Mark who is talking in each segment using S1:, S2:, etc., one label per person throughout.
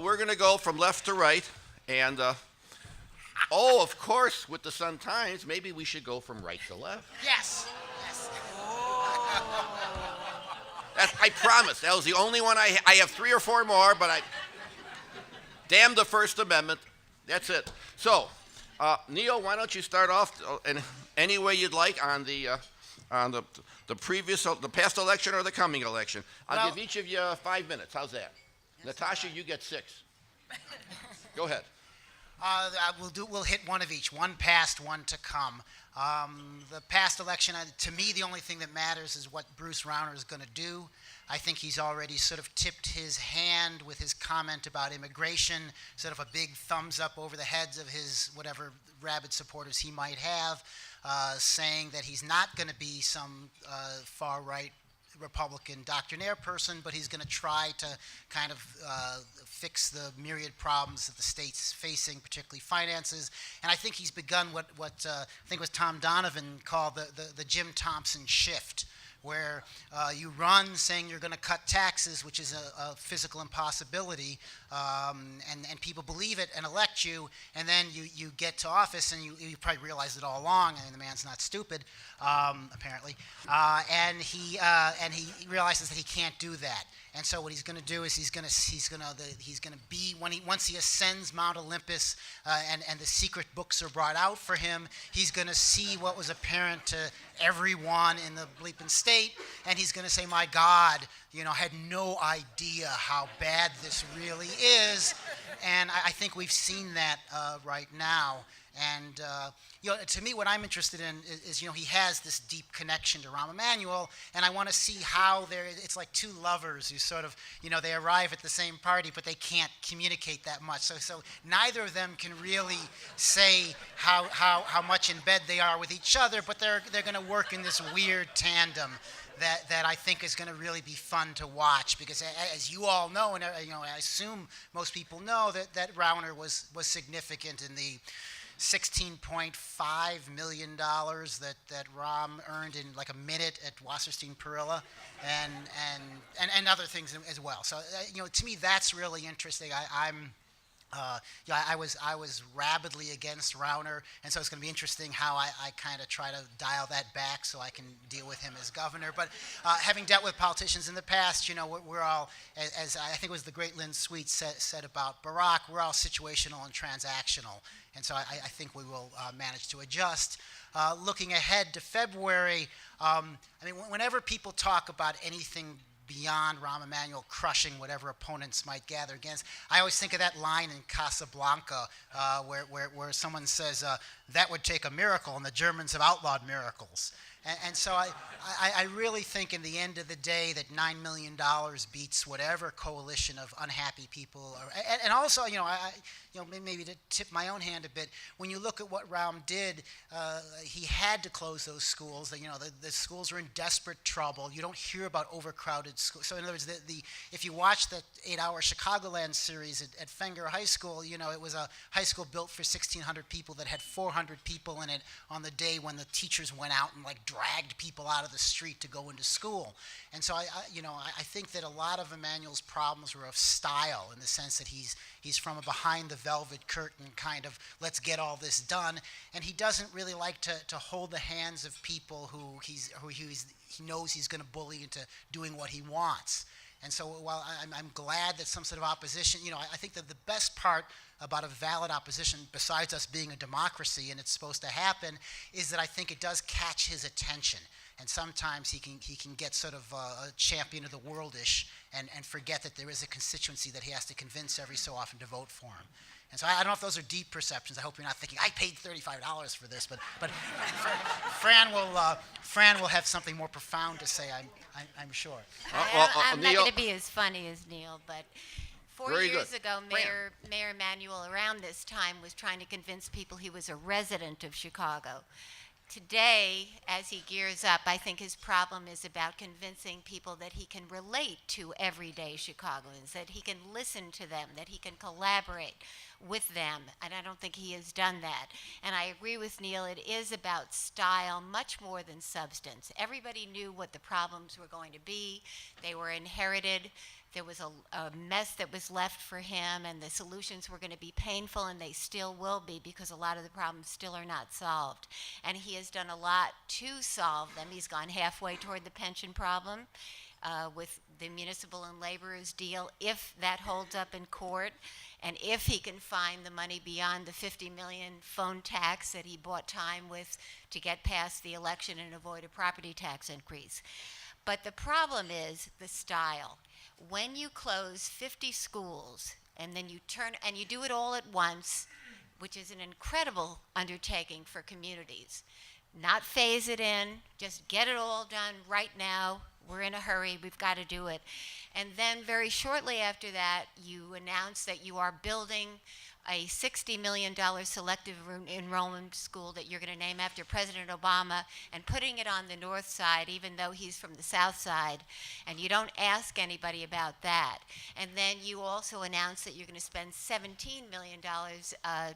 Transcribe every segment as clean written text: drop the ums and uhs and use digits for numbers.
S1: We're going to go from left to right. And, oh, of course, with the Sun Times, maybe we should go from right to left.
S2: Yes. Yes.
S1: I promise. That was the only one I have three or four more, but I. Damn the First Amendment. That's it. So, Neil, why don't you start off in any way you'd like on the previous, the past election or the coming election. I'll give each of you 5 minutes. How's that? Natasha, you get 6. Go ahead.
S2: We'll hit one of each, one past, one to come. The past election, to me, the only thing that matters is what Bruce Rauner is going to do. I think he's already sort of tipped his hand with his comment about immigration, sort of a big thumbs up over the heads of his whatever rabid supporters he might have, saying that he's not going to be some far-right Republican doctrinaire person, but he's going to try to kind of fix the myriad problems that the state's facing, particularly finances. And I think he's begun what I think was Tom Donovan called the Jim Thompson shift, where you run saying you're going to cut taxes, which is a physical impossibility, and people believe it and elect you, and then you get to office and you probably realized it all along, and the man's not stupid, apparently, and he realizes that he can't do that. And so what he's going to do is he's going to be once he ascends Mount Olympus and the secret books are brought out for him, he's going to see what was apparent to everyone in the bleeping state, and he's going to say, "My God, I had no idea how bad this really is," and I think we've seen that right now. And to me, what I'm interested in is he has this deep connection to Rahm Emanuel, and I want to see how it's like two lovers who sort of they arrive at the same party, but they can't communicate that much. So neither of them can really say how much in bed they are with each other, but they're going to work in this weird tandem that I think is going to really be fun to watch, because as you all know, and I assume most people know that Rauner was significant in the $16.5 million that Rahm earned in like a minute at Wasserstein Perilla, and other things as well. So to me that's really interesting. I was rabidly against Rauner, and so it's going to be interesting how I kind of try to dial that back so I can deal with him as governor. But having dealt with politicians in the past, we're all, as I think it was the great Lynn Sweet said about Barack, we're all situational and transactional, and so I think we will manage to adjust. Looking ahead to February, whenever people talk about anything beyond Rahm Emanuel crushing whatever opponents might gather against, I always think of that line in Casablanca where someone says, that would take a miracle, and the Germans have outlawed miracles. And so I really think in the end of the day that $9 million beats whatever coalition of unhappy people. And also, maybe to tip my own hand a bit, when you look at what Rahm did, he had to close those schools. The schools were in desperate trouble. You don't hear about overcrowded schools. So in other words, if you watch the 8-hour Chicagoland series at Fenger High School, it was a high school built for 1,600 people that had 400 people in it on the day when the teachers went out and dragged people out of the street to go into school. And so I think that a lot of Emanuel's problems were of style, in the sense that he's from a behind the velvet curtain kind of let's get all this done, and he doesn't really like to hold the hands of people who he knows he's going to bully into doing what he wants. And so while I'm glad that some sort of opposition, I think that the best part about a valid opposition, besides us being a democracy and it's supposed to happen, is that I think it does catch his attention. And sometimes he can get sort of a champion of the world-ish and forget that there is a constituency that he has to convince every so often to vote for him. And so I don't know if those are deep perceptions. I hope you're not thinking, I paid $35 for this, but Fran will have something more profound to say, I'm sure.
S3: I'm not going to be as funny as Neil, but 4 years ago, Mayor Emanuel around this time was trying to convince people he was a resident of Chicago. Today, as he gears up, I think his problem is about convincing people that he can relate to everyday Chicagoans, that he can listen to them, that he can collaborate with them, and I don't think he has done that. And I agree with Neil, it is about style much more than substance. Everybody knew what the problems were going to be. They were inherited there was a mess that was left for him, and the solutions were going to be painful, and they still will be because a lot of the problems still are not solved. And he has done a lot to solve them. He's gone halfway toward the pension problem with the municipal and laborers deal, if that holds up in court, and if he can find the money beyond the 50 million phone tax that he bought time with to get past the election and avoid a property tax increase. But the problem is the style. When you close 50 schools and then you turn and you do it all at once, which is an incredible undertaking for communities, not phase it in, just get it all done right now. We're in a hurry, we've got to do it. And then very shortly after that, you announce that you are building a $60 million selective enrollment school that you're going to name after President Obama, and putting it on the north side, even though he's from the south side, and you don't ask anybody about that. And then you also announce that you're going to spend $17 million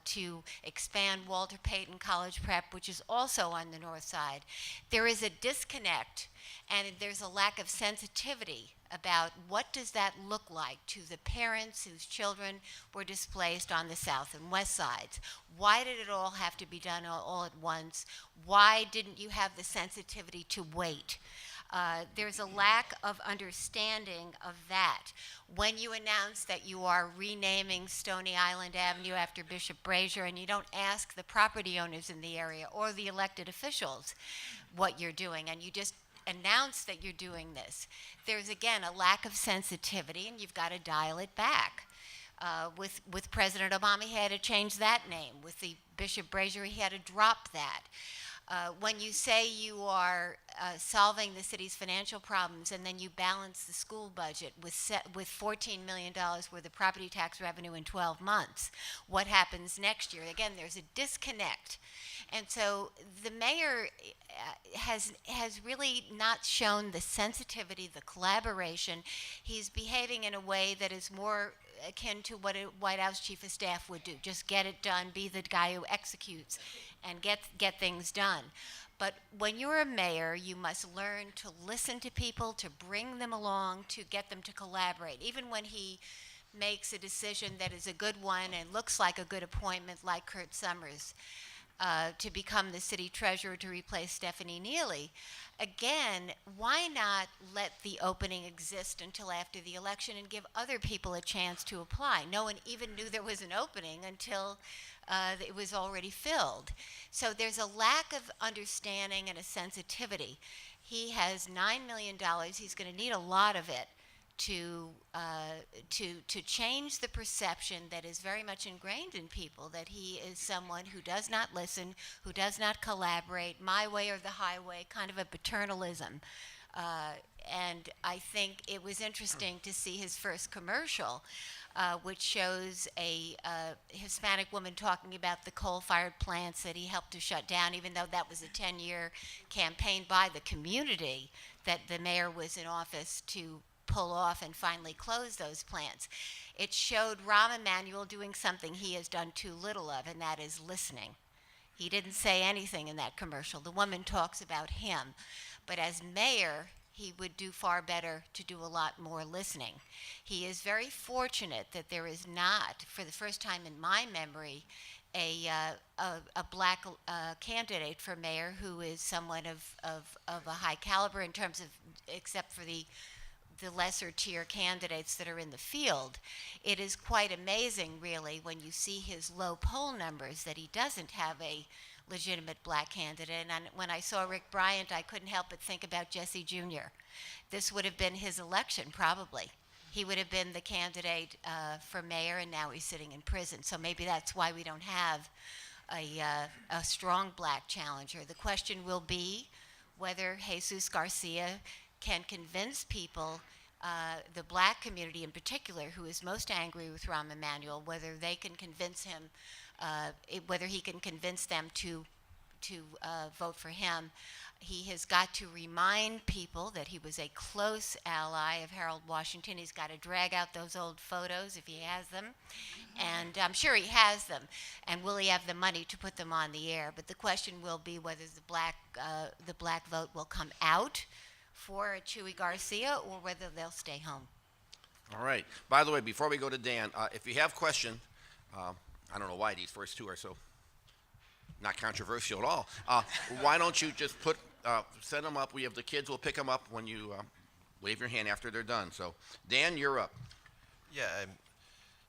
S3: to expand Walter Payton College Prep, which is also on the north side. There is a disconnect, and there's a lack of sensitivity about what does that look like to the parents whose children were displaced on the south and west sides. Why did it all have to be done all at once? Why didn't you have the sensitivity to wait? There's a lack of understanding of that. When you announce that you are renaming Stony Island Avenue after Bishop Brazier, and you don't ask the property owners in the area or the elected officials what you're doing, and you just announce that you're doing this, there's again a lack of sensitivity, and you've got to dial it back. With President Obama, he had to change that name. With the Bishop Brazier, he had to drop that. When you say you are solving the city's financial problems, and then you balance the school budget with $14 million worth of property tax revenue in 12 months, what happens next year? Again, there's a disconnect. And so the mayor has really not shown the sensitivity, the collaboration. He's behaving in a way that is more akin to what a White House chief of staff would do. Just get it done, be the guy who executes, and get things done. But when you're a mayor, you must learn to listen to people, to bring them along, to get them to collaborate. Even when he makes a decision that is a good one and looks like a good appointment, like Kurt Summers, to become the city treasurer to replace Stephanie Neely. Again, why not let the opening exist until after the election and give other people a chance to apply? No one even knew there was an opening until it was already filled. So there's a lack of understanding and a sensitivity. He has $9 million. He's going to need a lot of it to change the perception that is very much ingrained in people, that he is someone who does not listen, who does not collaborate, my way or the highway, kind of a paternalism. And I think it was interesting to see his first commercial, which shows a Hispanic woman talking about the coal-fired plants that he helped to shut down, even though that was a 10-year campaign by the community that the mayor was in office to pull off and finally close those plants. It showed Rahm Emanuel doing something he has done too little of, and that is listening. He didn't say anything in that commercial. The woman talks about him. But as mayor, he would do far better to do a lot more listening. He is very fortunate that there is not, for the first time in my memory, a black candidate for mayor who is someone of a high caliber in terms of, except for the lesser tier candidates that are in the field. It is quite amazing, really, when you see his low poll numbers, that he doesn't have a legitimate black candidate. And when I saw Rick Bryant, I couldn't help but think about Jesse Jr. This would have been his election, probably. He would have been the candidate for mayor, and now he's sitting in prison. So maybe that's why we don't have a strong black challenger. The question will be whether Jesus Garcia can convince people, the black community in particular, who is most angry with Rahm Emanuel, whether they can convince him, whether he can convince them to vote for him. He has got to remind people that he was a close ally of Harold Washington. He's got to drag out those old photos if he has them, and I'm sure he has them. And will he have the money to put them on the air? But the question will be whether the black vote will come out for Chuy Garcia, or whether they'll stay home.
S1: All right. By the way, before we go to Dan, if you have questions, I don't know why these first two are so not controversial at all. Why don't you just send them up? We have the kids. We'll pick them up when you wave your hand after they're done. So, Dan, you're up.
S4: Yeah, I'm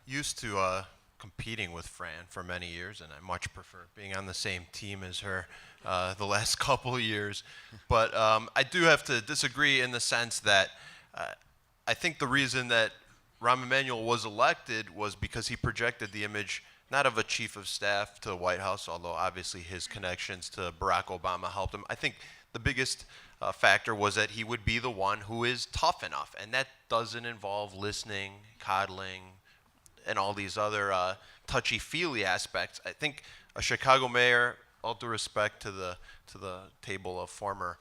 S4: used to competing with Fran for many years, and I much prefer being on the same team as her the last couple of years. But I do have to disagree in the sense that I think the reason that Rahm Emanuel was elected was because he projected the image not of a chief of staff to the White House, although obviously his connections to Barack Obama helped him. I think the biggest factor was that he would be the one who is tough enough, and that doesn't involve listening, coddling, and all these other touchy-feely aspects. I think a Chicago mayor, all due respect to the table of former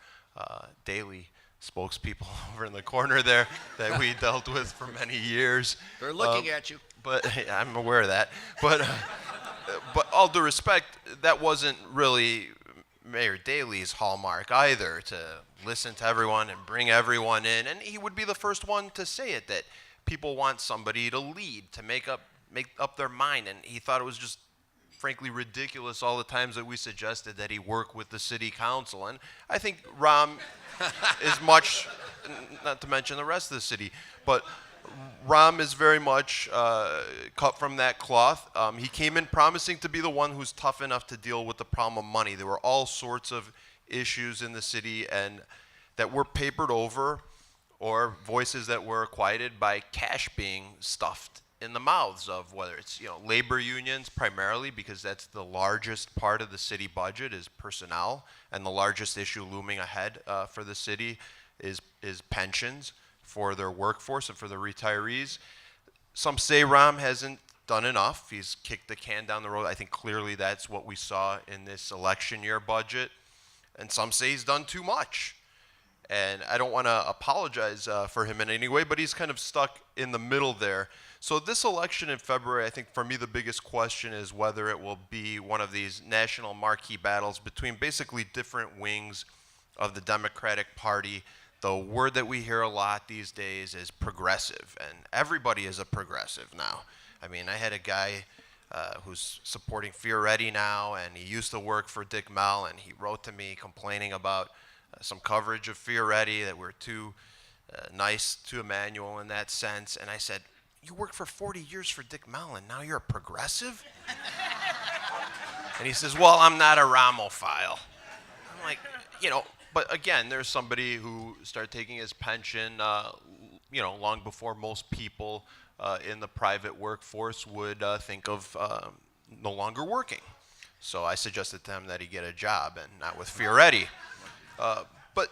S4: Daley spokespeople over in the corner there that we dealt with for many years.
S1: They're looking at you.
S4: But I'm aware of that. But all due respect, that wasn't really Mayor Daley's hallmark either, to listen to everyone and bring everyone in. And he would be the first one to say it, that people want somebody to lead, to make up their mind. And he thought it was just frankly ridiculous all the times that we suggested that he work with the city council. And I think Rahm is much, not to mention the rest of the city, but Rahm is very much cut from that cloth. He came in promising to be the one who's tough enough to deal with the problem of money. There were all sorts of issues in the city and that were papered over, or voices that were quieted by cash being stuffed in the mouths of, whether it's labor unions primarily, because that's the largest part of the city budget is personnel, and the largest issue looming ahead for the city is pensions for their workforce and for the retirees. Some say Rahm hasn't done enough. He's kicked the can down the road. I think clearly that's what we saw in this election year budget. And some say he's done too much. And I don't want to apologize for him in any way, but he's kind of stuck in the middle there. So this election in February, I think for me the biggest question is whether it will be one of these national marquee battles between basically different wings of the Democratic Party. The word that we hear a lot these days is progressive, and everybody is a progressive now. I mean, I had a guy who's supporting Fioretti now, and he used to work for Dick Mell, and he wrote to me complaining about some coverage of Fioretti, that we're too nice to Emanuel in that sense. And I said, you worked for 40 years for Dick Mell, and now you're a progressive? And he says, well, I'm not a Ramophile. I'm like, but again, there's somebody who started taking his pension, long before most people in the private workforce would think of no longer working. So I suggested to him that he get a job, and not with Fioretti. But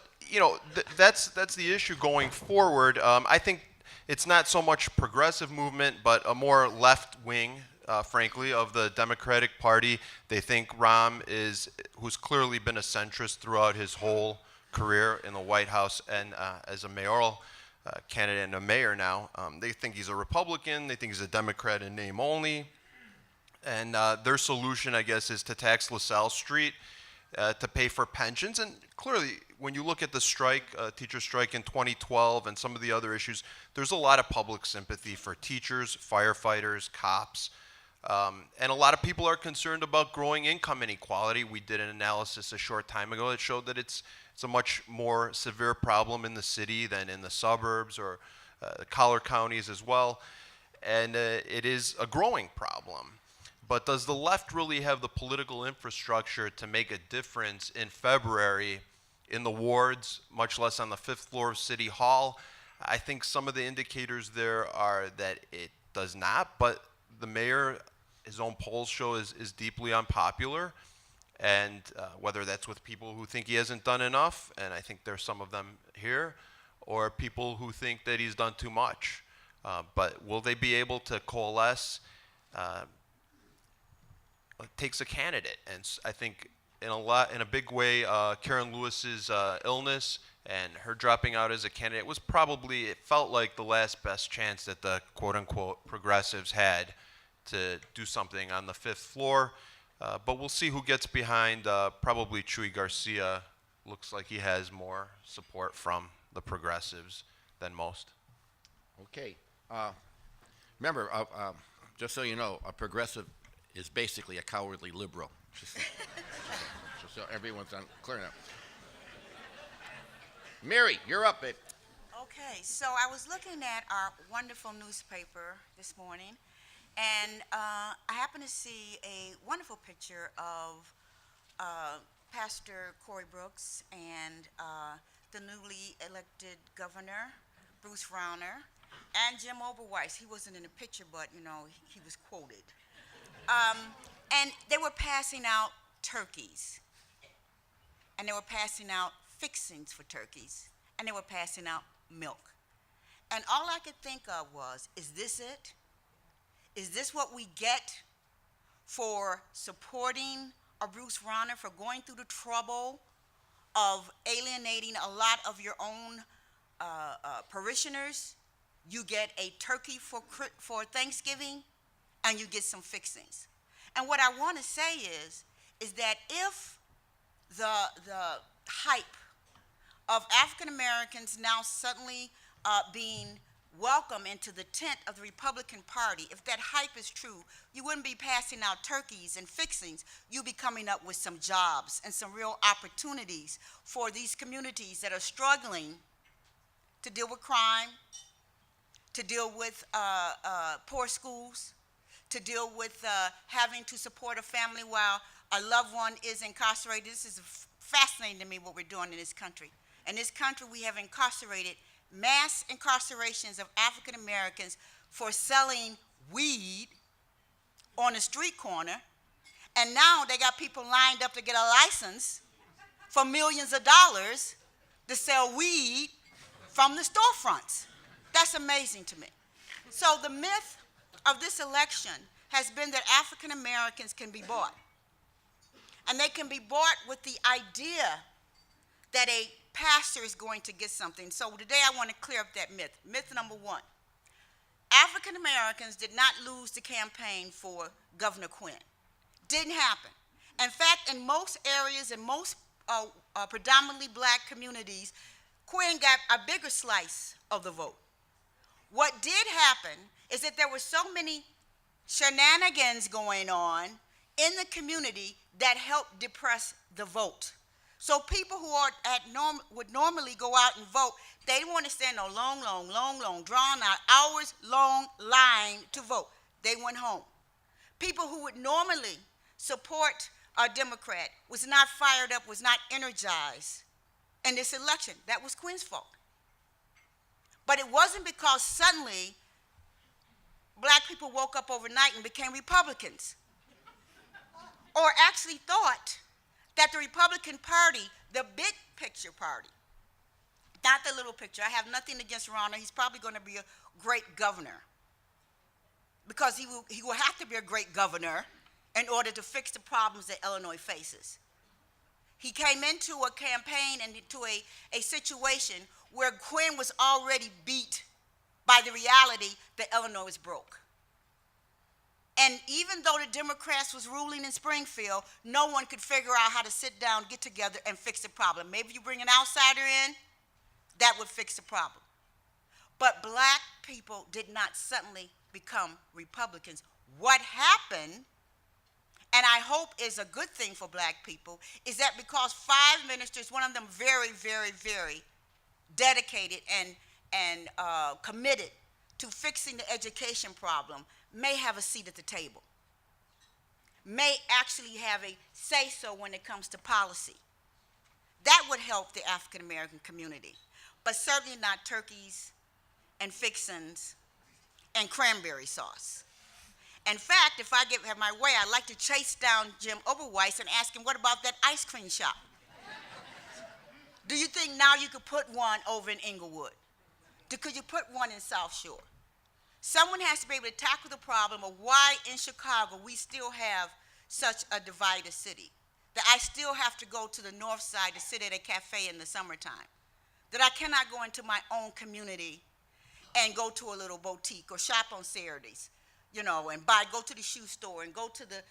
S4: that's the issue going forward. I think it's not so much progressive movement, but a more left wing, frankly, of the Democratic Party. They think Rahm who's clearly been a centrist throughout his whole career in the White House and as a mayoral candidate and a mayor now. They think he's a Republican. They think he's a Democrat in name only. And their solution, I guess, is to tax LaSalle Street to pay for pensions. And clearly, when you look at the strike, teacher strike in 2012 and some of the other issues, there's a lot of public sympathy for teachers, firefighters, cops. And a lot of people are concerned about growing income inequality. We did an analysis a short time ago that showed that it's a much more severe problem in the city than in the suburbs or the collar counties as well. And it is a growing problem. But does the left really have the political infrastructure to make a difference in February in the wards, much less on the fifth floor of City Hall? I think some of the indicators there are that it does not, but the mayor, his own polls show, is deeply unpopular. And whether that's with people who think he hasn't done enough, and I think there's some of them here, or people who think that he's done too much. But will they be able to coalesce? It takes a candidate, and I think in a big way, Karen Lewis's illness and her dropping out as a candidate was probably, it felt like the last best chance that the quote-unquote progressives had to do something on the fifth floor. But we'll see who gets behind. Probably Chuy Garcia looks like he has more support from the progressives than most.
S1: Okay. Remember, just so you know, a progressive is basically a cowardly liberal. Just so everyone's on clear now. Mary, you're up, babe.
S5: Okay, so I was looking at our wonderful newspaper this morning, and I happened to see a wonderful picture of Pastor Corey Brooks and the newly elected governor, Bruce Rauner, and Jim Oberweis. He wasn't in the picture, but he was quoted. And they were passing out turkeys, and they were passing out fixings for turkeys, and they were passing out milk. And all I could think of was, is this it? Is this what we get for supporting a Bruce Rauner, for going through the trouble of alienating a lot of your own parishioners? You get a turkey for Thanksgiving, and you get some fixings. And what I want to say is that if the hype of African Americans now suddenly being welcome into the tent of the Republican Party, if that hype is true, you wouldn't be passing out turkeys and fixings. You'd be coming up with some jobs and some real opportunities for these communities that are struggling to deal with crime, to deal with poor schools, to deal with having to support a family while a loved one is incarcerated. This is fascinating to me, what we're doing in this country. In this country, we have incarcerated mass incarcerations of African Americans for selling weed on a street corner, and now they got people lined up to get a license for millions of dollars to sell weed from the storefronts. That's amazing to me. So the myth of this election has been that African Americans can be bought. And they can be bought with the idea that a pastor is going to get something. So today I want to clear up that myth. Myth number one: African Americans did not lose the campaign for Governor Quinn. Didn't happen. In fact, in most areas, in most predominantly black communities, Quinn got a bigger slice of the vote. What did happen is that there were so many shenanigans going on in the community that helped depress the vote. So people who are would normally go out and vote, they didn't want to stand a long, drawn out, hours-long line to vote. They went home. People who would normally support a Democrat was not fired up, was not energized in this election. That was Quinn's fault. But it wasn't because suddenly black people woke up overnight and became Republicans, or actually thought that the Republican Party, the big picture party, not the little picture. I have nothing against Rauner. He's probably going to be a great governor, because he will have to be a great governor in order to fix the problems that Illinois faces. He came into a campaign and into a situation where Quinn was already beat by the reality that Illinois was broke. And even though the Democrats was ruling in Springfield, no one could figure out how to sit down, get together, and fix the problem. Maybe you bring an outsider in, that would fix the problem. But black people did not suddenly become Republicans. What happened, and I hope is a good thing for black people, is that because 5 ministers, one of them very, very, very dedicated and committed to fixing the education problem, may have a seat at the table, may actually have a say-so when it comes to policy. That would help the African American community, but certainly not turkeys and fixins and cranberry sauce. In fact, if I have my way, I'd like to chase down Jim Oberweis and ask him, what about that ice cream shop? Do you think now you could put one over in Inglewood? Could you put one in South Shore? Someone has to be able to tackle the problem of why in Chicago we still have such a divided city. That I still have to go to the north side to sit at a cafe in the summertime. That I cannot go into my own community and go to a little boutique or shop on Saturdays, and go to the shoe store and go to the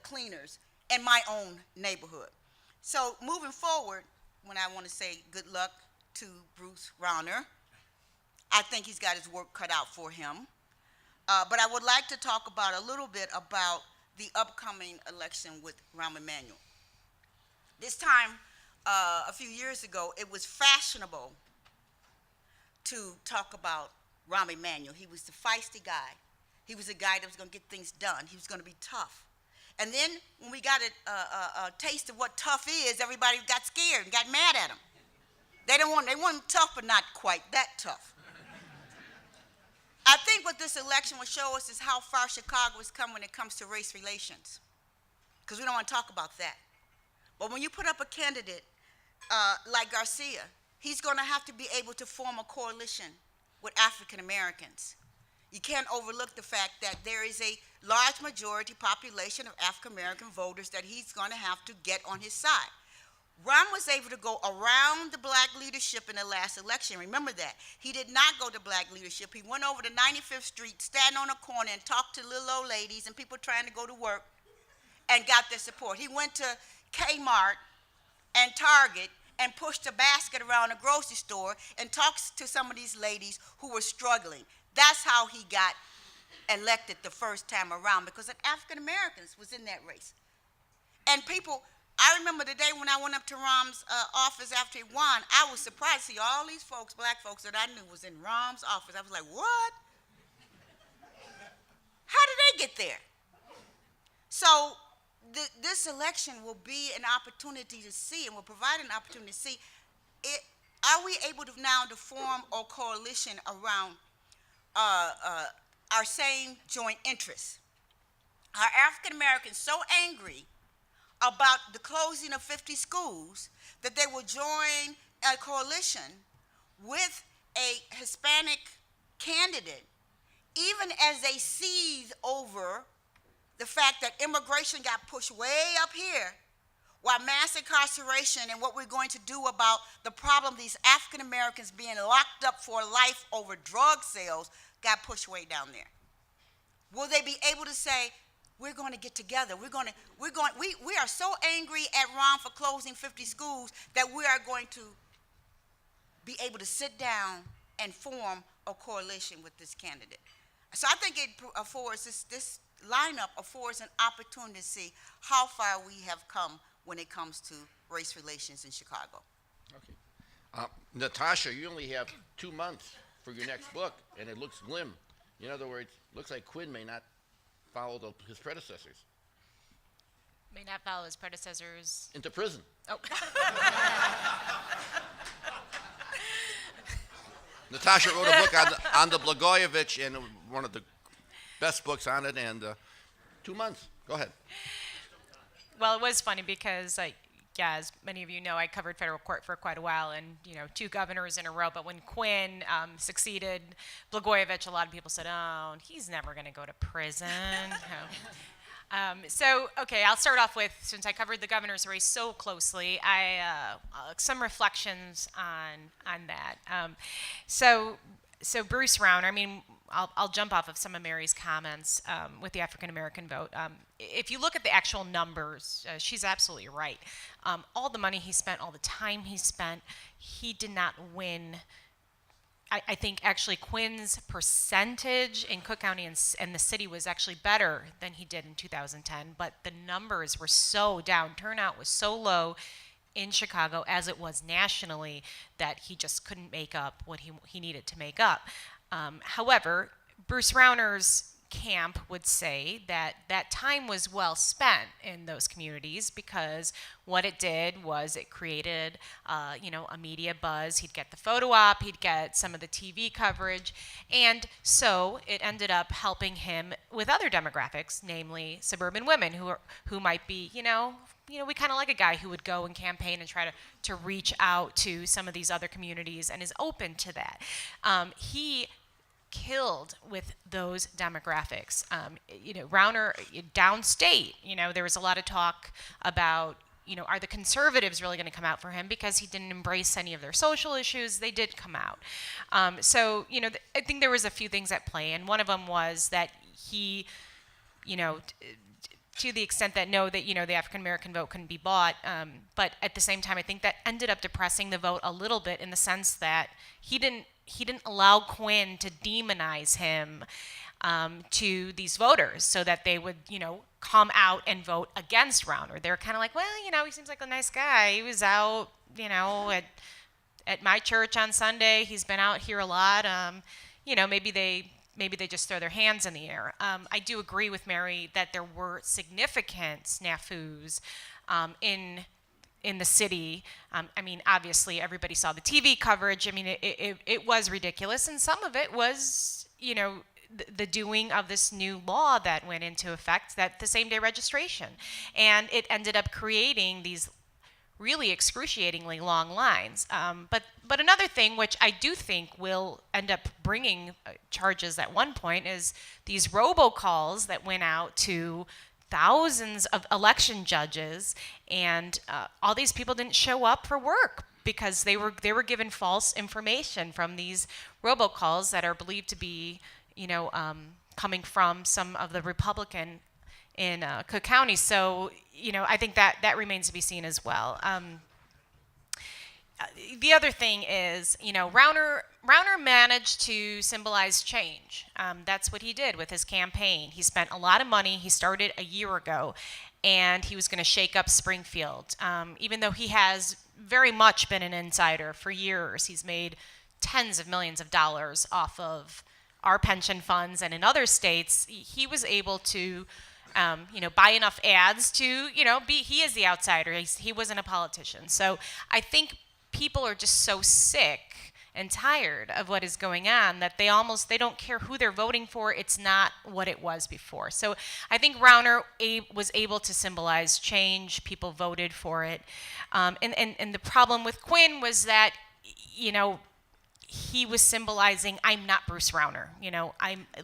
S5: cleaners in my own neighborhood. So moving forward, when I want to say good luck to Bruce Rauner, I think he's got his work cut out for him. But I would like to talk about a little bit about the upcoming election with Rahm Emanuel. This time, a few years ago, it was fashionable to talk about Rahm Emanuel. He was the feisty guy. He was a guy that was going to get things done. He was going to be tough. And then when we got a taste of what tough is, everybody got scared and got mad at him. They want him tough, but not quite that tough. I think what this election will show us is how far Chicago has come when it comes to race relations, because we don't want to talk about that. But when you put up a candidate like Garcia, he's going to have to be able to form a coalition with African Americans. You can't overlook the fact that there is a large majority population of African American voters that he's going to have to get on his side. Rahm was able to go around the black leadership in the last election. Remember that. He did not go to black leadership. He went over to 95th Street, stand on a corner and talked to little old ladies and people trying to go to work and got their support. He went to Kmart and Target and pushed a basket around a grocery store and talked to some of these ladies who were struggling. That's how he got elected the first time around, because an African Americans was in that race. And people, I remember the day when I went up to Rahm's office after he won, I was surprised to see all these folks, black folks that I knew was in Rahm's office. I was like, what? How did they get there? So this election will be an opportunity to see, and will provide an opportunity to see, are we able to now to form a coalition around our same joint interests? Are African Americans so angry about the closing of 50 schools that they will join a coalition with a Hispanic candidate, even as they seethe over the fact that immigration got pushed way up here, while mass incarceration and what we're going to do about the problem of these African Americans being locked up for life over drug sales got pushed way down there? Will they be able to say, we're going to get together. We are so angry at Rahm for closing 50 schools that we are going to be able to sit down and form a coalition with this candidate. So I think it affords, this lineup affords an opportunity to see how far we have come when it comes to race relations in Chicago.
S1: Okay. Natasha, you only have 2 months for your next book, and it looks glim. In other words, looks like Quinn may not follow his predecessors.
S6: May not follow his predecessors.
S1: Into prison.
S6: Oh.
S1: Natasha wrote a book on the Blagojevich, and one of the best books on it, and 2 months. Go ahead.
S6: Well, it was funny because, as many of you know, I covered federal court for quite a while, and 2 governors in a row. But when Quinn succeeded Blagojevich, a lot of people said, "Oh, he's never going to go to prison." Okay, I'll start off with, since I covered the governor's race so closely, some reflections on that. So Bruce Rauner, I mean, I'll jump off of some of Mary's comments with the African American vote. If you look at the actual numbers, she's absolutely right. All the money he spent, all the time he spent, he did not win. I think actually Quinn's percentage in Cook County and the city was actually better than he did in 2010, but the numbers were so down, turnout was so low in Chicago as it was nationally that he just couldn't make up what he needed to make up. However, Bruce Rauner's camp would say that that time was well spent in those communities, because what it did was it created, a media buzz. He'd get the photo op, he'd get some of the TV coverage, and so it ended up helping him with other demographics, namely suburban women who might be, we kind of like a guy who would go and campaign and try to reach out to some of these other communities and is open to that. He killed with those demographics. Rauner, downstate, there was a lot of talk about, are the conservatives really going to come out for him because he didn't embrace any of their social issues? They did come out. I think there was a few things at play, and one of them was that he, to the extent that the African American vote couldn't be bought, but at the same time, I think that ended up depressing the vote a little bit in the sense that he didn't allow Quinn to demonize him to these voters so that they would, come out and vote against Rauner. They're kind of like, well, he seems like a nice guy. He was out, at my church on Sunday. He's been out here a lot. Maybe they just throw their hands in the air. I do agree with Mary that there were significant snafus in the city. Obviously, everybody saw the TV coverage. It was ridiculous, and some of it was, the doing of this new law that went into effect, that the same-day registration. And it ended up creating these really excruciatingly long lines. But another thing, which I do think will end up bringing charges at one point, is these robocalls that went out to thousands of election judges, and all these people didn't show up for work because they were given false information from these robocalls that are believed to be, coming from some of the Republican in Cook County. So, I think that remains to be seen as well. The other thing is, Rauner managed to symbolize change. That's what he did with his campaign. He spent a lot of money. He started a year ago, and he was going to shake up Springfield. Even though he has very much been an insider for years, he's made tens of millions of dollars off of our pension funds, and in other states, he was able to buy enough ads to, he is the outsider. He wasn't a politician. So I think people are just so sick and tired of what is going on that they don't care who they're voting for. It's not what it was before. So I think Rauner was able to symbolize change. People voted for it. And the problem with Quinn was that, he was symbolizing, I'm not Bruce Rauner.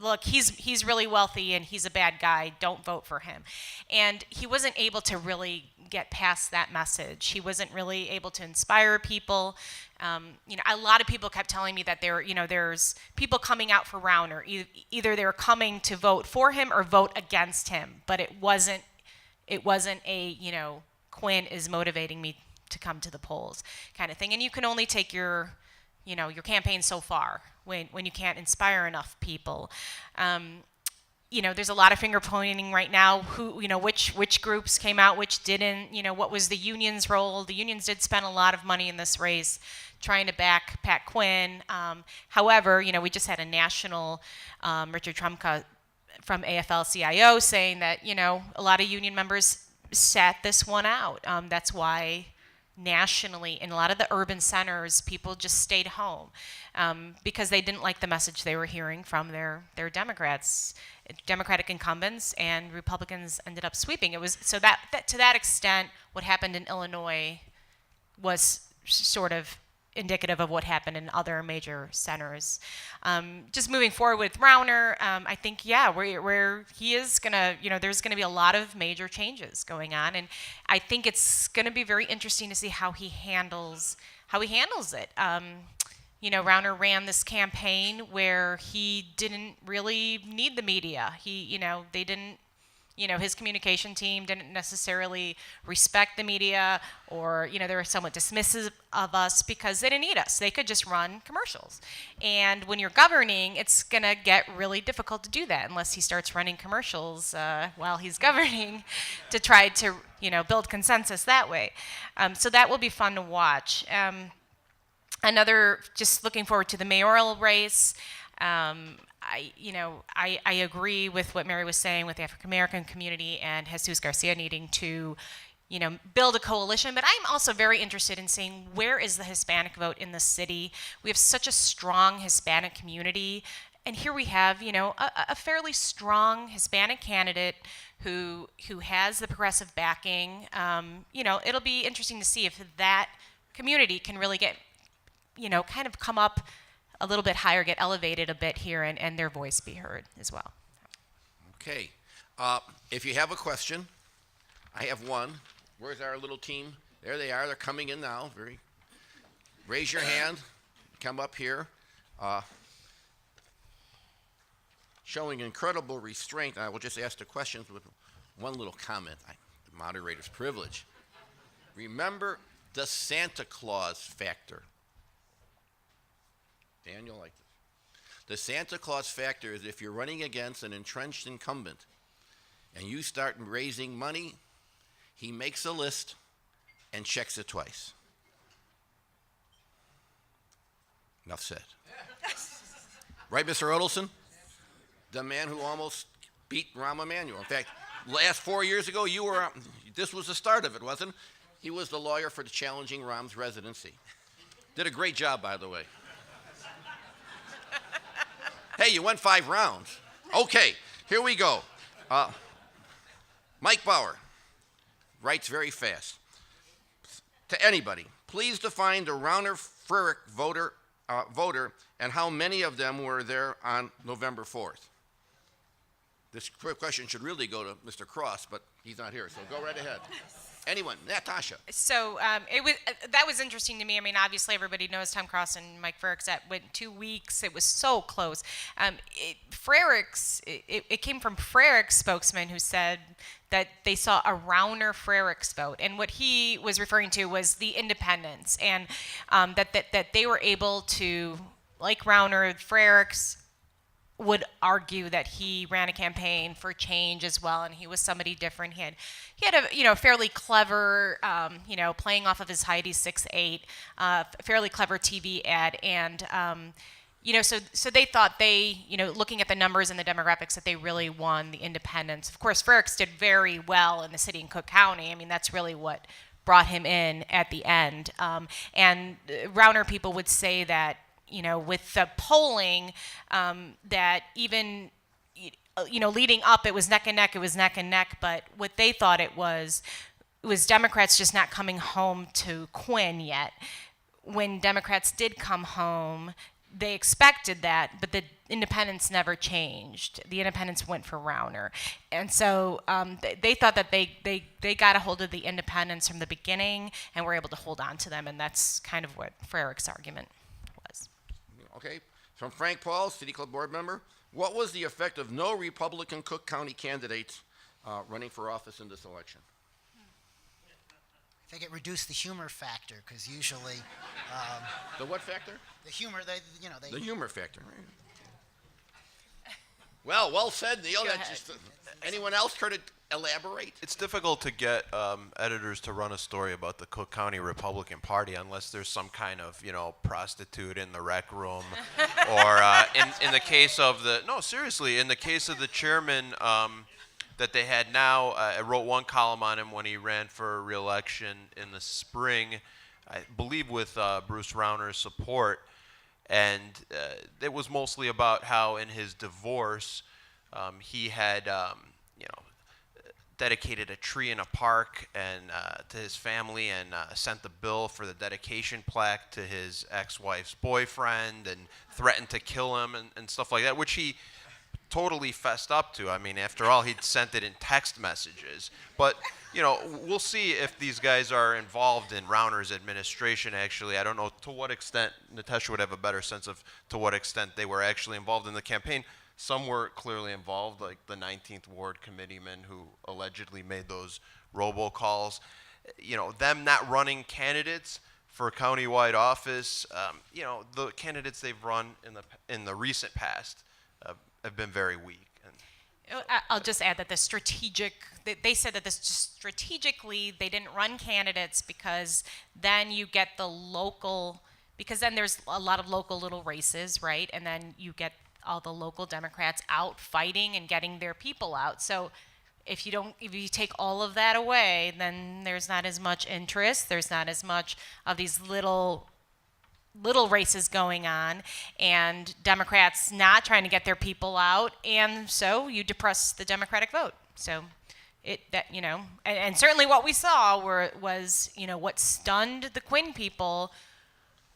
S6: Look, he's really wealthy and he's a bad guy. Don't vote for him. And he wasn't able to really get past that message. He wasn't really able to inspire people. A lot of people kept telling me that there's people coming out for Rauner. Either they're coming to vote for him or vote against him. But it wasn't a, Quinn is motivating me to come to the polls kind of thing. And you can only take your campaign so far when you can't inspire enough people. There's a lot of finger pointing right now. Which groups came out, which didn't. What was the union's role? The unions did spend a lot of money in this race trying to back Pat Quinn. However, we just had a national Richard Trumka from AFL-CIO saying that a lot of union members sat this one out. That's why nationally, in a lot of the urban centers, people just stayed home because they didn't like the message they were hearing from their Democratic incumbents, and Republicans ended up sweeping. It was so that to that extent, what happened in Illinois was sort of indicative of what happened in other major centers. Just moving forward with Rauner, I think, where he is gonna, there's gonna be a lot of major changes going on, and I think it's gonna be very interesting to see how he handles it. Rauner ran this campaign where he didn't really need the media. They didn't. His communication team didn't necessarily respect the media, or, they were somewhat dismissive of us because they didn't need us. They could just run commercials. And when you're governing, it's going to get really difficult to do that unless he starts running commercials while he's governing to try to, build consensus that way. So that will be fun to watch. Just looking forward to the mayoral race. I agree with what Mary was saying with the African American community and Jesus Garcia needing to, build a coalition. But I'm also very interested in seeing where is the Hispanic vote in the city. We have such a strong Hispanic community, and here we have, a fairly strong Hispanic candidate who has the progressive backing. It'll be interesting to see if that community can really get, kind of come up a little bit higher, get elevated a bit here, and their voice be heard as well.
S1: Okay. If you have a question, I have one. Where's our little team? There they are. They're coming in now. Raise your hand. Come up here. Showing incredible restraint, I will just ask the questions with one little comment. The moderator's privilege. Remember the Santa Claus factor. Dan, you'll like this. The Santa Claus factor is if you're running against an entrenched incumbent and you start raising money, he makes a list and checks it twice. Enough said. Right, Mr. Odelson? The man who almost beat Rahm Emanuel. In fact, last 4 years ago, this was the start of it, wasn't it? He was the lawyer for the challenging Rahm's residency. Did a great job, by the way. Hey, you went 5 rounds. Okay, here we go. Mike Bauer writes very fast. To anybody, please define the Rauner-Frerick voter and how many of them were there on November 4th. This question should really go to Mr. Cross, but he's not here, so go right ahead. Anyone, Natasha.
S6: So that was interesting to me. I mean, obviously everybody knows Tom Cross and Mike Frerichs. That went 2 weeks. It was so close. It came from Frerich's spokesman who said that they saw a Rauner-Frerichs vote, and what he was referring to was the independents, and that they were able to, like Rauner, Frerichs would argue that he ran a campaign for change as well, and he was somebody different. He had a fairly clever, playing off of his height. He's 6'8", fairly clever TV ad, and so they thought looking at the numbers and the demographics, that they really won the independents. Of course, Frerichs did very well in the city and Cook County. I mean, that's really what brought him in at the end. And Rauner people would say that, with the polling, that even, leading up, it was neck and neck, but what they thought it was Democrats just not coming home to Quinn yet. When Democrats did come home, they expected that, but the independents never changed. The independents went for Rauner. And so they thought that they got a hold of the independents from the beginning and were able to hold on to them, and that's kind of what Frerich's argument was.
S1: Okay, from Frank Paul, City Club board member, what was the effect of no Republican Cook County candidates running for office in this election?
S2: I think it reduced the humor factor, because usually
S1: The what factor?
S2: the humor,
S1: The humor factor. Right. Well said, Neil.
S6: Go
S1: That's
S6: ahead.
S1: just, anyone else care to elaborate?
S4: It's difficult to get editors to run a story about the Cook County Republican Party unless there's some kind of, prostitute in the rec room, or in the case of in the case of the chairman that they had now, I wrote one column on him when he ran for re-election in the spring, I believe with Bruce Rauner's support, and it was mostly about how in his divorce he had, dedicated a tree in a park and to his family, and sent the bill for the dedication plaque to his ex-wife's boyfriend, and threatened to kill him and stuff like that, which he totally fessed up to. I mean, after all, he'd sent it in text messages. But, we'll see if these guys are involved in Rauner's administration, actually. I don't know to what extent. Natasha would have a better sense of to what extent they were actually involved in the campaign. Some were clearly involved, like the 19th Ward committeeman who allegedly made those robocalls. Them not running candidates for countywide office, the candidates they've run in the recent past have been very weak. And
S6: I'll just add that they said that this just strategically, they didn't run candidates because then you get the local, because then there's a lot of local little races, right? And then you get all the local Democrats out fighting and getting their people out. So if you take all of that away, then there's not as much interest. There's not as much of these little races going on, and Democrats not trying to get their people out, and so you depress the Democratic vote. So and certainly what we saw was what stunned the Quinn people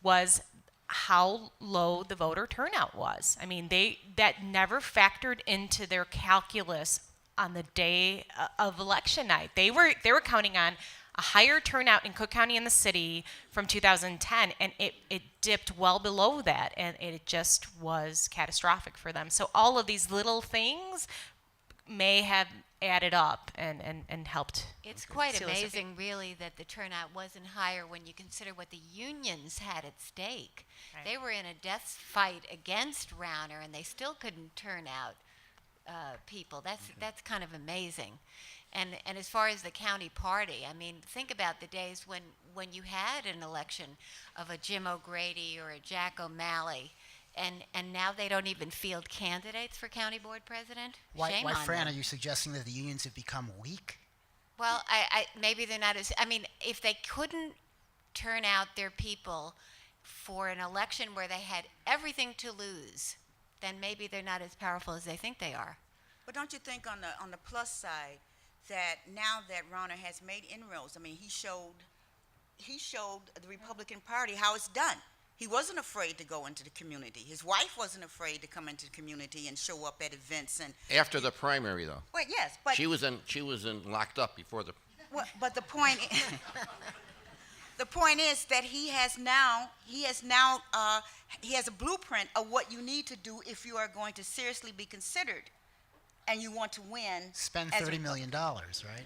S6: was how low the voter turnout was. I mean, that never factored into their calculus on the day of election night. They were counting on a higher turnout in Cook County and the city from 2010, and it dipped well below that, and it just was catastrophic for them. So all of these little things may have added up and helped.
S3: It's quite
S6: seal this
S3: amazing, really, that the turnout wasn't higher when you consider what the unions had at stake.
S6: Right.
S3: They were in a death fight against Rauner, and they still couldn't turn out people. That's kind of amazing. And as far as the county party, I mean, think about the days when you had an election of a Jim O'Grady or a Jack O'Malley, and now they don't even field candidates for county board president. Shame
S2: Why,
S3: on
S2: Fran,
S3: them.
S2: are you suggesting that the unions have become weak?
S3: Well, I maybe they're not as. I mean, if they couldn't turn out their people for an election where they had everything to lose, then maybe they're not as powerful as they think they are.
S5: But don't you think on the plus side that now that Rauner has made inroads, I mean, he showed the Republican Party how it's done. He wasn't afraid to go into the community. His wife wasn't afraid to come into the community and show up at events and.
S1: After the primary, though.
S5: Well, yes, but
S1: She was in locked up before the.
S5: well, but the point the point is that he has a blueprint of what you need to do if you are going to seriously be considered and you want to win.
S2: Spend
S5: as a
S2: $30 million, right?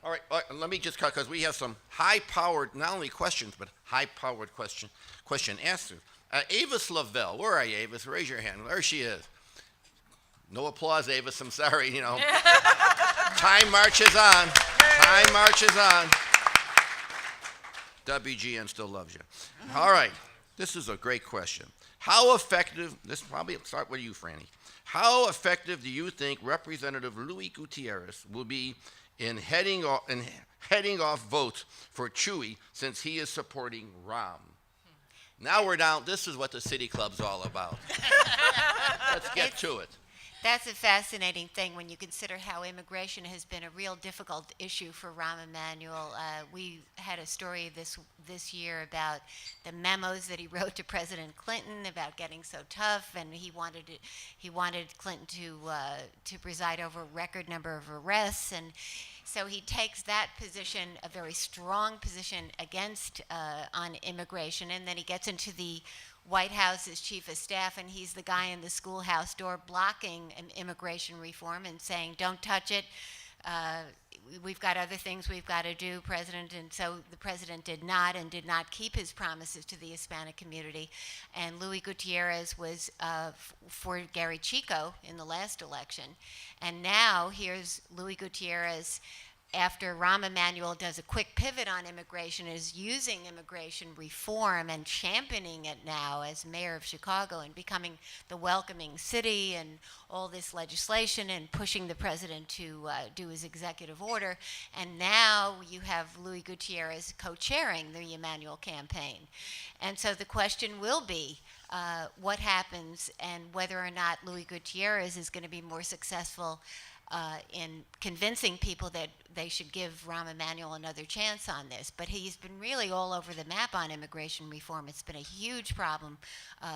S1: All right, let me just cut because we have some high-powered, not only questions, but high-powered question answers. Avis Lavelle, where are you, Avis? Raise your hand. There she is. No applause, Avis. I'm sorry, Time marches on. Time marches on. WGN still loves you. All right, this is a great question. How effective, this probably start with you, Franny. How effective do you think Representative Luis Gutierrez will be in heading off votes for Chewy since he is supporting Rahm? Now we're down. This is what the City Club's all about. Let's get to it.
S3: That's a fascinating thing when you consider how immigration has been a real difficult issue for Rahm Emanuel. We had a story this year about the memos that he wrote to President Clinton about getting so tough, and he wanted Clinton to preside over a record number of arrests, and so he takes that position, a very strong position against on immigration, and then he gets into the White House as chief of staff, and he's the guy in the schoolhouse door blocking an immigration reform and saying, don't touch it. We've got other things we've got to do, President. And so the president did not keep his promises to the Hispanic community. And Luis Gutierrez was for Gary Chico in the last election. And now here's Luis Gutierrez, after Rahm Emanuel does a quick pivot on immigration, is using immigration reform and championing it now as mayor of Chicago and becoming the welcoming city and all this legislation and pushing the president to do his executive order. And now you have Luis Gutierrez co-chairing the Emanuel campaign. And so the question will be what happens and whether or not Luis Gutierrez is going to be more successful in convincing people that they should give Rahm Emanuel another chance on this. But he's been really all over the map on immigration reform. It's been a huge problem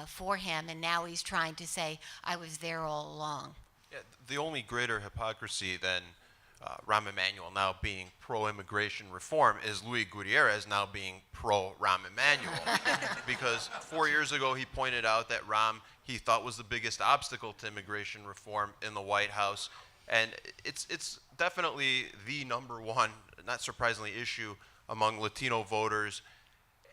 S3: for him, and now he's trying to say, I was there all along.
S4: Yeah, the only greater hypocrisy than Rahm Emanuel now being pro-immigration reform is Luis Gutierrez now being pro-Rahm Emanuel. Because 4 years ago he pointed out that Rahm he thought was the biggest obstacle to immigration reform in the White House. And it's definitely the number one, not surprisingly, issue among Latino voters.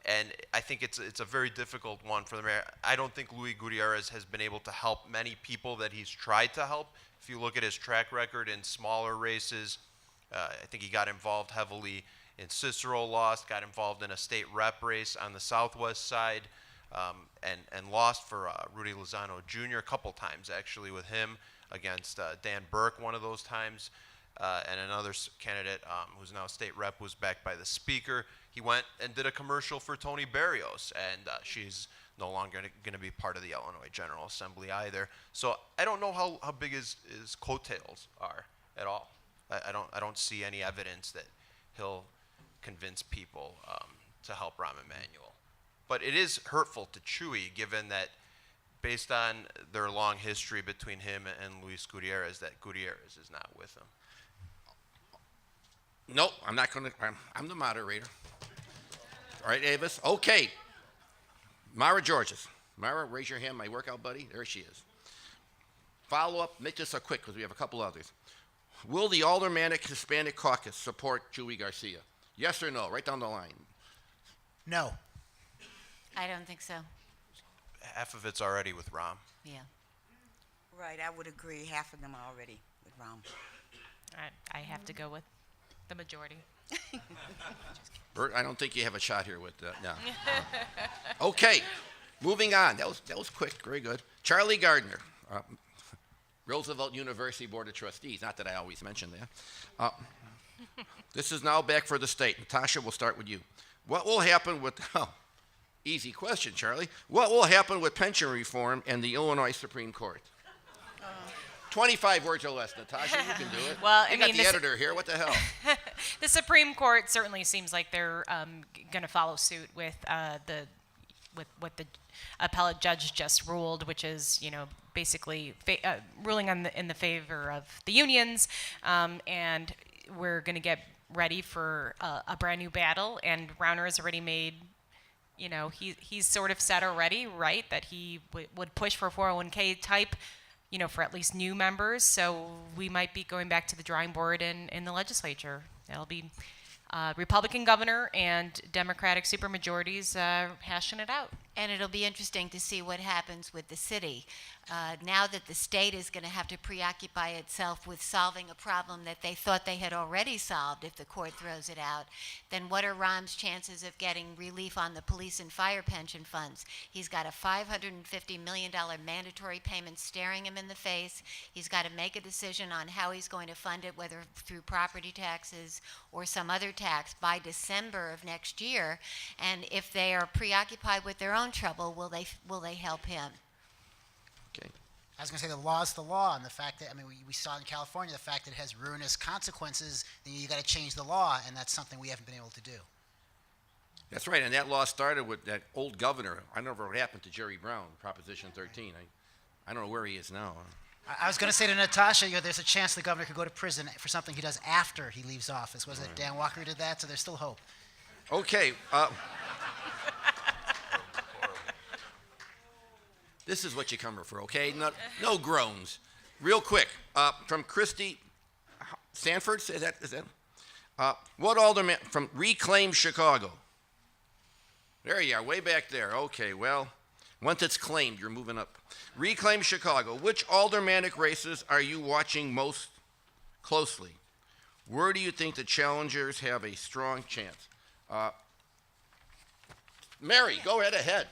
S4: And I think it's a very difficult one for the mayor. I don't think Luis Gutierrez has been able to help many people that he's tried to help. If you look at his track record in smaller races, I think he got involved heavily in Cicero lost, got involved in a state rep race on the southwest side, and lost for Rudy Lozano Jr. a couple times actually with him against Dan Burke one of those times, and another candidate who's now state rep was backed by the speaker. He went and did a commercial for Tony Barrios, and she's no longer going to be part of the Illinois General Assembly either. So I don't know how big his coattails are at all. I don't see any evidence that he'll convince people to help Rahm Emanuel. But it is hurtful to Chewy, given that based on their long history between him and Luis Gutierrez, that Gutierrez is not with him.
S1: Nope, I'm not going to. I'm the moderator. All right, Avis. Okay. Mara Georges. Mara, raise your hand, my workout buddy. There she is. Follow up. Make this a quick because we have a couple others. Will the Aldermanic Hispanic Caucus support Chuy Garcia? Yes or no? Right down the line.
S2: No.
S3: I don't think so.
S4: Half of it's already with Rom.
S3: Yeah.
S5: Right, I would agree. Half of them are already with Rom.
S6: I have to go with the majority.
S1: Bert, I don't think you have a shot here with that. No. Okay, moving on. That was quick. Very good. Charlie Gardner, Roosevelt University Board of Trustees. Not that I always mention that. This is now back for the state. Natasha, we'll start with you. What will happen with... Oh, easy question, Charlie. What will happen with pension reform and the Illinois Supreme Court? 25 words or less, Natasha. You can do it.
S6: Well,
S1: you got the editor here. What the hell?
S6: The Supreme Court certainly seems like they're going to follow suit with what the appellate judge just ruled, which is, basically ruling in the favor of the unions, and we're going to get ready for a brand new battle. And Rauner has already made, he's sort of said already, right, that he would push for 401k type, for at least new members. So we might be going back to the drawing board in the legislature. It'll be Republican governor and Democratic supermajorities hashing it out.
S3: And it'll be interesting to see what happens with the city. Now that the state is going to have to preoccupy itself with solving a problem that they thought they had already solved if the court throws it out, then what are Rom's chances of getting relief on the police and fire pension funds? He's got a $550 million mandatory payment staring him in the face. He's got to make a decision on how he's going to fund it, whether through property taxes or some other tax, by December of next year. And if they are preoccupied with their own trouble, will they help him?
S1: Okay.
S2: I was going to say the law is the law, and the fact that, we saw in California the fact that it has ruinous consequences, then you got to change the law, and that's something we haven't been able to do.
S1: That's right, and that law started with that old governor. I don't know what happened to Jerry Brown, Proposition 13. I don't know where he is now.
S2: I was going to say to Natasha, there's a chance the governor could go to prison for something he does after he leaves office. Was it Dan Walker who did that? So there's still hope.
S1: Okay. This is what you come here for, okay? No groans. Real quick, from Christy Sanford, is that? What alderman from Reclaim Chicago? There you are, way back there. Okay, well, once it's claimed, you're moving up. Reclaim Chicago. Which aldermanic races are you watching most closely? Where do you think the challengers have a strong chance? Mary, go ahead.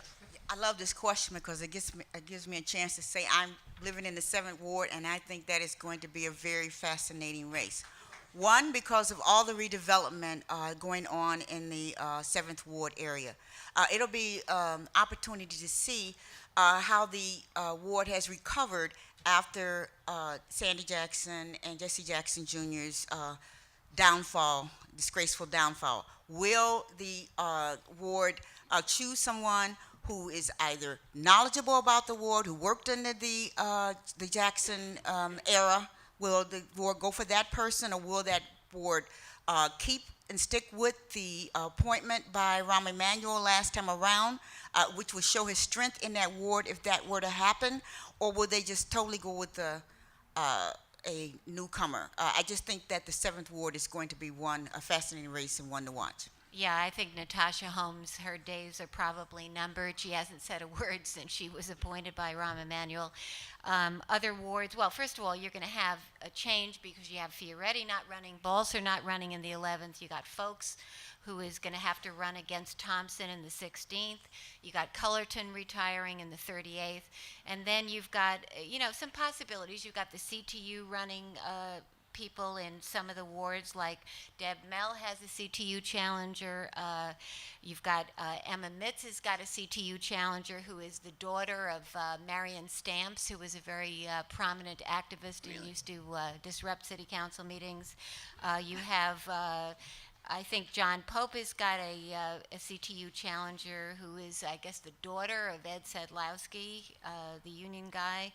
S5: I love this question because it gives me a chance to say I'm living in the 7th Ward, and I think that is going to be a very fascinating race. One, because of all the redevelopment going on in the 7th Ward area. It'll be opportunity to see how the ward has recovered after Sandy Jackson and Jesse Jackson Jr.'s disgraceful downfall. Will the ward choose someone who is either knowledgeable about the ward, who worked under the Jackson era? Will the board go for that person, or will that board keep and stick with the appointment by Rahm Emanuel last time around, which would show his strength in that ward if that were to happen, or will they just totally go with a newcomer? I just think that the 7th Ward is going to be a fascinating race and one to watch.
S3: Yeah, I think Natasha Holmes, her days are probably numbered. She hasn't said a word since she was appointed by Rahm Emanuel. Other wards, well, first of all, you're going to have a change because you have Fioretti not running, Balser not running in the 11th. You got Folks, who is going to have to run against Thompson in the 16th. You got Cullerton retiring in the 38th. And then you've got, some possibilities. You've got the CTU running people in some of the wards, like Deb Mell has a CTU challenger. You've got Emma Mitz has got a CTU challenger, who is the daughter of Marion Stamps, who was a very prominent activist and used to disrupt city council meetings. You have, I think John Pope has got a CTU challenger, who is, I guess, the daughter of Ed Sedlowski, the union guy.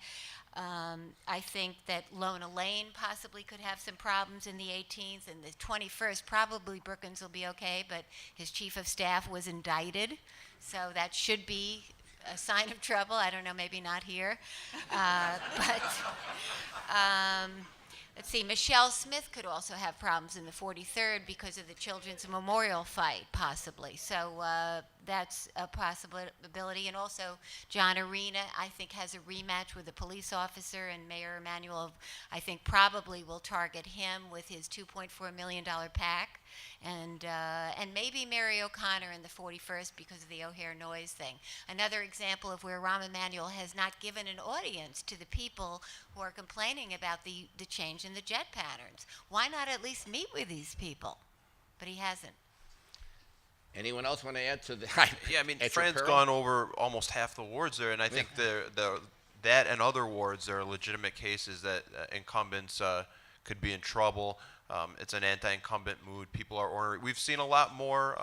S3: I think that Lona Lane possibly could have some problems in the 18th, and the 21st, probably Brookins will be okay, but his chief of staff was indicted, so that should be a sign of trouble. I don't know, maybe not here. Let's see, Michelle Smith could also have problems in the 43rd because of the Children's Memorial fight, possibly. So that's a possibility. And also, John Arena, I think, has a rematch with a police officer, and Mayor Emanuel, I think, probably will target him with his $2.4 million PAC. And maybe Mary O'Connor in the 41st because of the O'Hare noise thing. Another example of where Rahm Emanuel has not given an audience to the people who are complaining about the change in the jet patterns. Why not at least meet with these people? But he hasn't.
S1: Anyone else want to add to the?
S4: Yeah, I mean,
S1: at your
S4: Fran's
S1: peril?
S4: gone over almost half the wards there, and I think that and other wards, there are legitimate cases that incumbents could be in trouble. It's an anti-incumbent mood. People are ornery. We've seen a lot more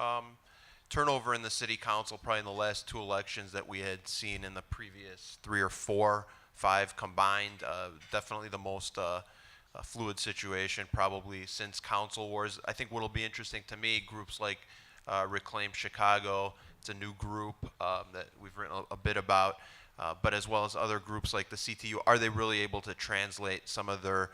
S4: turnover in the city council, probably in the last 2 elections that we had seen in the previous 3 or 4, 5 combined. Definitely the most fluid situation probably since council wars. I think what'll be interesting to me, groups like Reclaim Chicago, it's a new group that we've written a bit about, but as well as other groups like the CTU, are they really able to translate some of their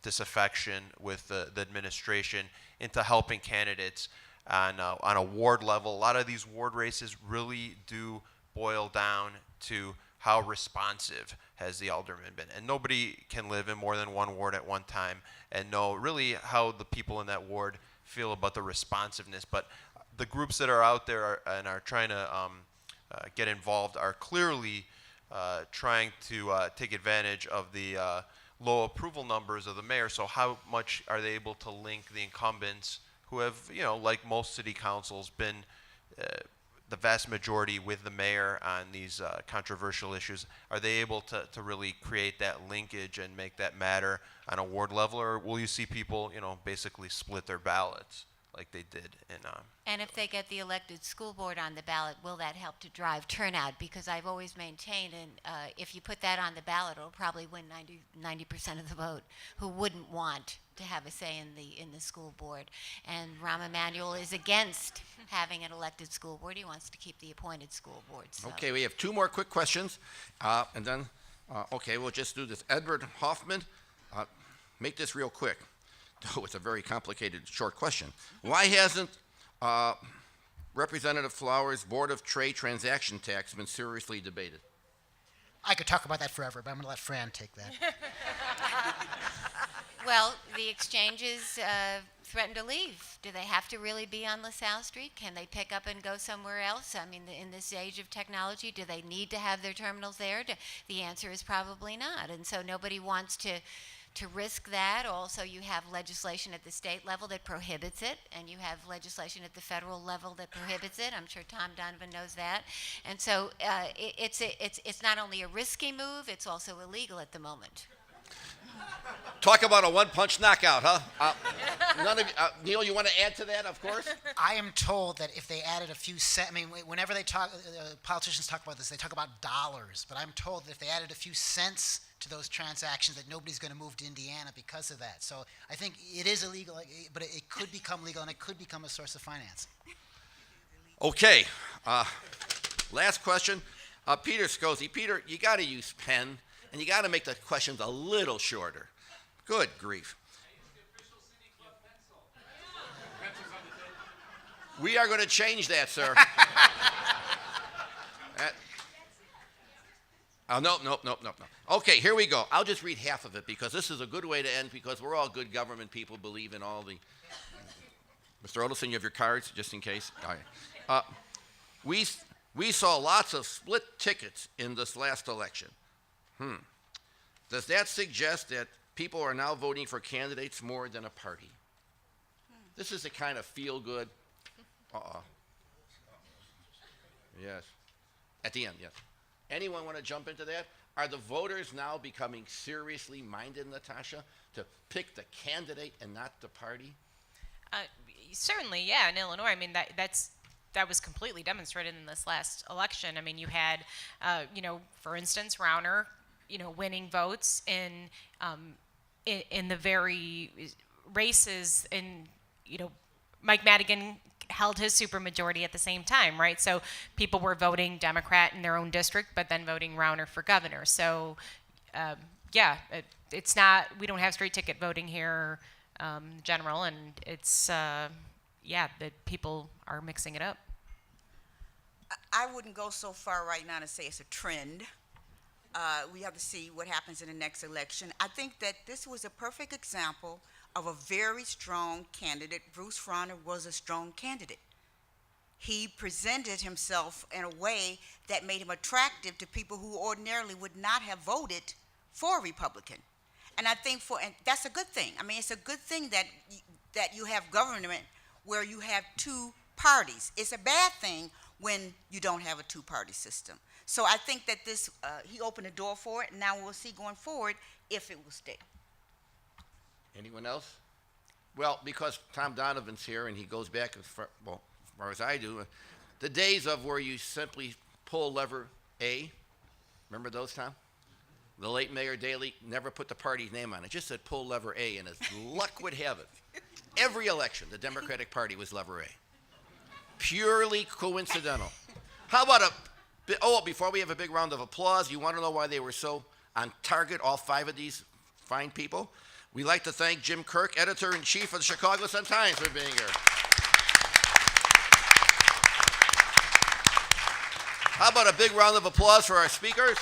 S4: disaffection with the administration into helping candidates on a ward level? A lot of these ward races really do boil down to how responsive has the alderman been. And nobody can live in more than one ward at one time and know really how the people in that ward feel about the responsiveness. But the groups that are out there and are trying to get involved are clearly trying to take advantage of the low approval numbers of the mayor. So how much are they able to link the incumbents who have, like most city councils, been the vast majority with the mayor on these controversial issues? Are they able to really create that linkage and make that matter on a ward level, or will you see people, basically split their ballots like they did in?
S3: And if they get the elected school board on the ballot, will that help to drive turnout? Because I've always maintained, and if you put that on the ballot, it'll probably win 90% of the vote who wouldn't want to have a say in the school board. And Rahm Emanuel is against having an elected school board. He wants to keep the appointed school board. So.
S1: Okay, we have 2 more quick questions, and then, okay, we'll just do this. Edward Hoffman, make this real quick. Oh, it's a very complicated, short question. Why hasn't Representative Flowers' Board of Trade transaction tax been seriously debated?
S2: I could talk about that forever, but I'm going to let Fran take that.
S3: Well, the exchanges threaten to leave. Do they have to really be on LaSalle Street? Can they pick up and go somewhere else? I mean, in this age of technology, do they need to have their terminals there? The answer is probably not. And so nobody wants to risk that. Also, you have legislation at the state level that prohibits it, and you have legislation at the federal level that prohibits it. I'm sure Tom Donovan knows that. And so it's not only a risky move, it's also illegal at the moment.
S1: Talk about a one-punch knockout, huh? None of you, Neil, you want to add to that, of course?
S2: I am told that if they added a few cents, I mean, whenever they talk, politicians talk about this, they talk about dollars. But I'm told that if they added a few cents to those transactions, that nobody's going to move to Indiana because of that. So I think it is illegal, but it could become legal, and it could become a source of financing.
S1: Okay, last question. Peter Scosi. Peter, you got to use pen, and you got to make the questions a little shorter. Good grief. We are going to change that, sir. No. Okay, here we go. I'll just read half of it because this is a good way to end, because we're all good government people, believe in all the... Mr. Odelson, you have your cards, just in case? All right. We saw lots of split tickets in this last election. Does that suggest that people are now voting for candidates more than a party? This is a kind of feel-good... Yes. At the end, yes. Anyone want to jump into that? Are the voters now becoming seriously minded, Natasha, to pick the candidate and not the party?
S6: Certainly, yeah. In Illinois, I mean, that was completely demonstrated in this last election. I mean, you had, for instance, Rauner, winning votes in the very races, and Mike Madigan held his supermajority at the same time, right? So people were voting Democrat in their own district, but then voting Rauner for governor. So, yeah, it's not. We don't have straight ticket voting here, in general, and it's yeah, that people are mixing it up.
S5: I wouldn't go so far right now to say it's a trend. We have to see what happens in the next election. I think that this was a perfect example of a very strong candidate. Bruce Fran was a strong candidate. He presented himself in a way that made him attractive to people who ordinarily would not have voted for a Republican. And I think and that's a good thing. I mean, it's a good thing that you have government where you have two parties. It's a bad thing when you don't have a two-party system. So I think that this, he opened the door for it, and now we'll see going forward if it will stay.
S1: Anyone else? Well, because Tom Donovan's here and he goes back as far as I do, the days of where you simply pull lever A, remember those, Tom? The late Mayor Daley never put the party's name on it, just said pull lever A, and as luck would have it, every election, the Democratic Party was lever A. Purely coincidental. How about before we have a big round of applause, you want to know why they were so on target, all five of these fine people? We'd like to thank Jim Kirk, editor-in-chief of the Chicago Sun-Times, for being here. How about a big round of applause for our speakers?